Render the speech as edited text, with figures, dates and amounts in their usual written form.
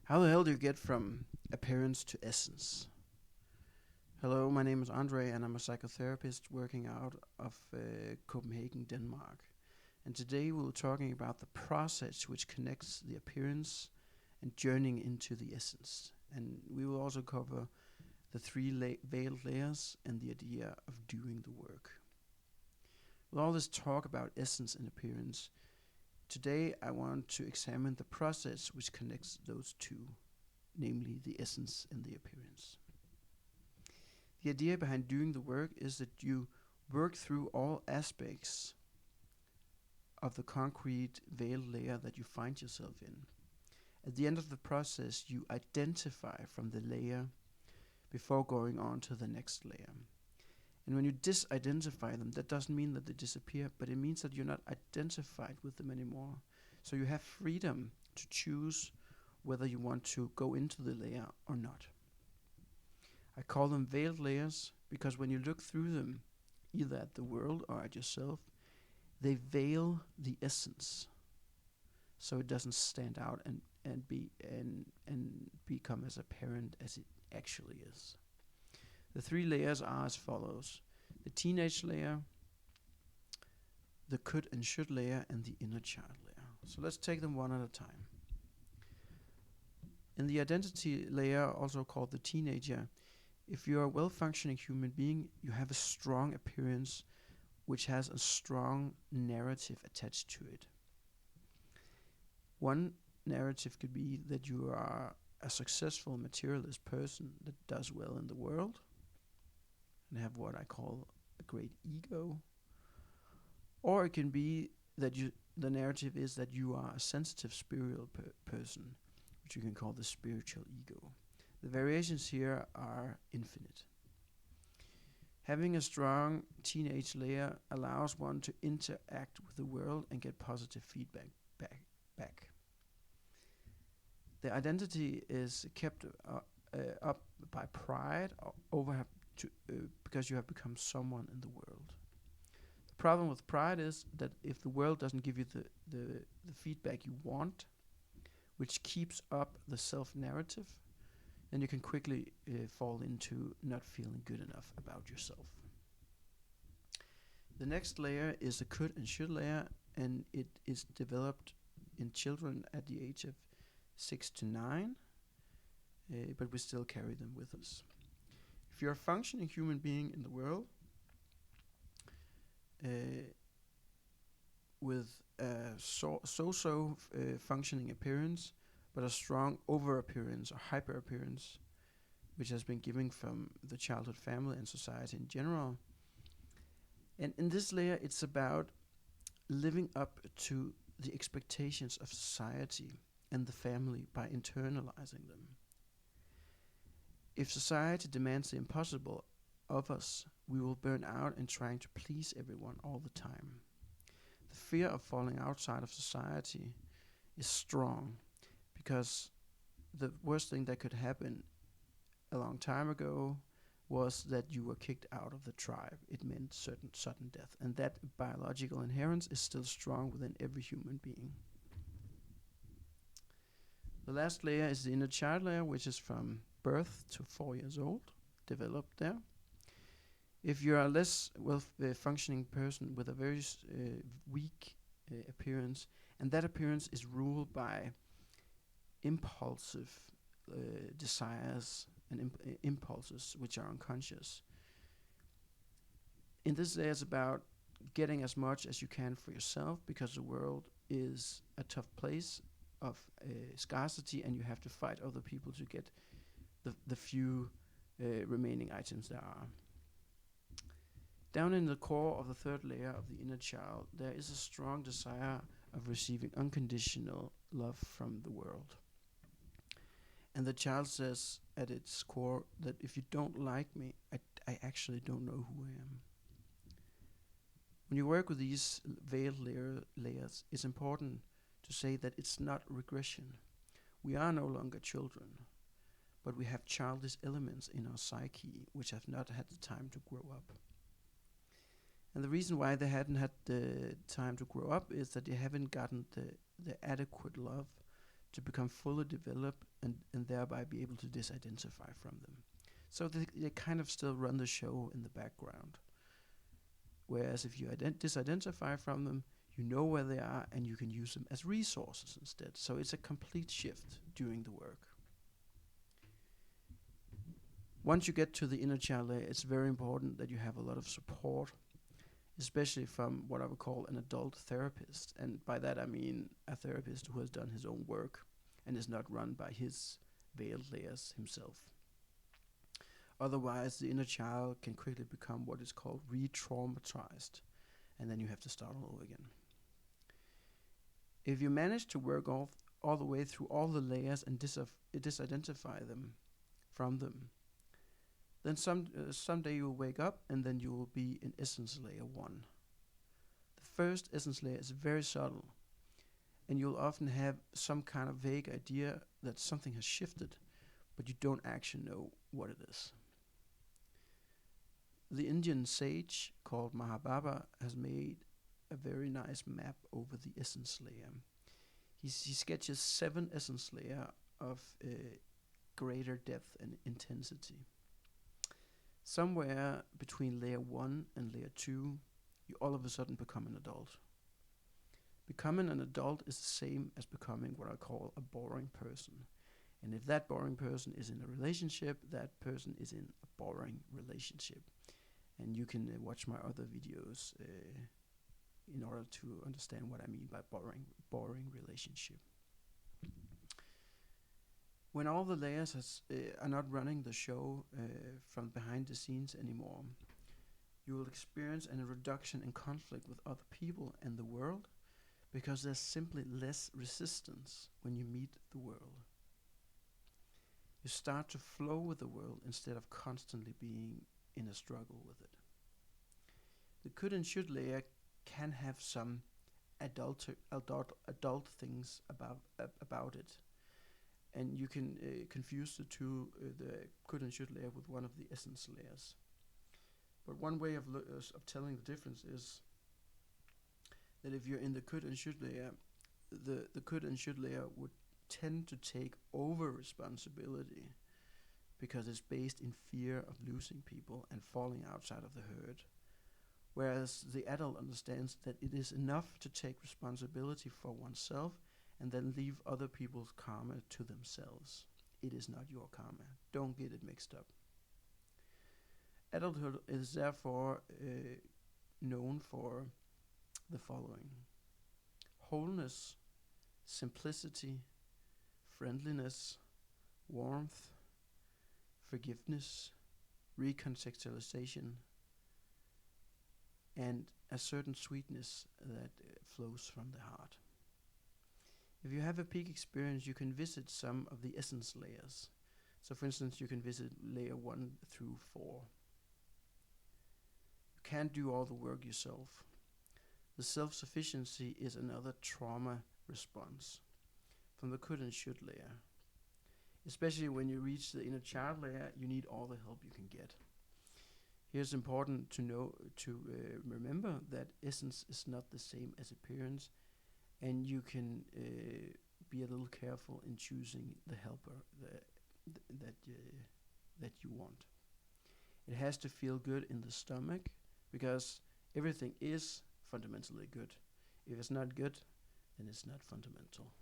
How the hell do you get from appearance to essence? Hello, my name is Andre and I'm a psychotherapist working out of Copenhagen, Denmark. And today we're talking about the process which connects the appearance and journeying into the essence. And we will also cover the veiled layers and the idea of doing the work. With all this talk about essence and appearance, today I want to examine the process which connects those two, namely the essence and the appearance. The idea behind doing the work is that you work through all aspects of the concrete veil layer that you find yourself in. At the end of the process, you identify from the layer before going on to the next layer. And when you disidentify them, that doesn't mean that they disappear, but it means that you're not identified with them anymore. So you have freedom to choose whether you want to go into the layer or not. I call them veiled layers because when you look through them, either at the world or at yourself, they veil the essence, so it doesn't stand out and become as apparent as it actually is. The three layers are as follows: the teenage layer, the could and should layer, and the inner child layer. So let's take them one at a time. In the identity layer, also called the teenager, if you're a well-functioning human being, you have a strong appearance which has a strong narrative attached to it. One narrative could be that you are a successful materialist person that does well in the world and have what I call a great ego. Or it can be that the narrative is that you are a sensitive spiritual person, which you can call the spiritual ego. The variations here are infinite. Having a strong teenage layer allows one to interact with the world and get positive feedback back. The identity is kept up by pride because you have become someone in the world. The problem with pride is that if the world doesn't give you the feedback you want, which keeps up the self-narrative, then you can quickly fall into not feeling good enough about yourself. The next layer is the could and should layer, and it is developed in children at the age of 6 to 9, but we still carry them with us. If you're a functioning human being in the world with a functioning appearance, but a strong over appearance or hyper appearance, which has been given from the childhood family and society in general. And in this layer, it's about living up to the expectations of society and the family by internalizing them. If society demands the impossible of us, we will burn out in trying to please everyone all the time. The fear of falling outside of society is strong, because the worst thing that could happen a long time ago was that you were kicked out of the tribe. It meant sudden death, and that biological inherence is still strong within every human being. The last layer is the inner child layer, which is from birth to 4 years old, developed there. If you're a less functioning person with a very weak appearance, and that appearance is ruled by impulsive desires and impulses which are unconscious. In this layer, it's about getting as much as you can for yourself, because the world is a tough place of scarcity, and you have to fight other people to get the few remaining items there are. Down in the core of the third layer of the inner child, there is a strong desire of receiving unconditional love from the world. And the child says at its core that if you don't like me, I actually don't know who I am. When you work with these veiled layers, it's important to say that it's not regression. We are no longer children, but we have childish elements in our psyche which have not had the time to grow up. And the reason why they hadn't had the time to grow up is that they haven't gotten the adequate love to become fully developed and thereby be able to disidentify from them. So they kind of still run the show in the background. Whereas if you disidentify from them, you know where they are and you can use them as resources instead. So it's a complete shift during the work. Once you get to the inner child layer, it's very important that you have a lot of support, especially from what I would call an adult therapist. And by that I mean a therapist who has done his own work and is not run by his veiled layers himself. Otherwise, the inner child can quickly become what is called re-traumatized, and then you have to start all over again. If you manage to work all the way through all the layers and disidentify them from them, then someday you will wake up and then you will be in essence layer 1. The first essence layer is very subtle, and you'll often have some kind of vague idea that something has shifted, but you don't actually know what it is. The Indian sage called Mahababa has made a very nice map over the essence layer. He sketches 7 essence layers of greater depth and intensity. Somewhere between layer 1 and layer 2, you all of a sudden become an adult. Becoming an adult is the same as becoming what I call a boring person. And if that boring person is in a relationship, that person is in a boring relationship. And you can watch my other videos in order to understand what I mean by boring relationship. When all the layers are not running the show from behind the scenes anymore, you will experience a reduction in conflict with other people and the world, because there's simply less resistance when you meet the world. You start to flow with the world instead of constantly being in a struggle with it. The could and should layer can have some adult things about it, and you can confuse the two, the could and should layer with one of the essence layers. But one way of telling the difference is that if you're in the could and should layer, the could and should layer would tend to take over responsibility because it's based in fear of losing people and falling outside of the herd. Whereas the adult understands that it is enough to take responsibility for oneself and then leave other people's karma to themselves. It is not your karma. Don't get it mixed up. Adulthood is therefore known for the following: wholeness, simplicity, friendliness, warmth, forgiveness, recontextualization, and a certain sweetness that flows from the heart. If you have a peak experience, you can visit some of the essence layers. So for instance, you can visit layer 1 through 4. You can't do all the work yourself. The self-sufficiency is another trauma response from the could and should layer. Especially when you reach the inner child layer, you need all the help you can get. Here's important to remember that essence is not the same as appearance, and you can be a little careful in choosing the helper that you want. It has to feel good in the stomach, because everything is fundamentally good. If it's not good, then it's not fundamental.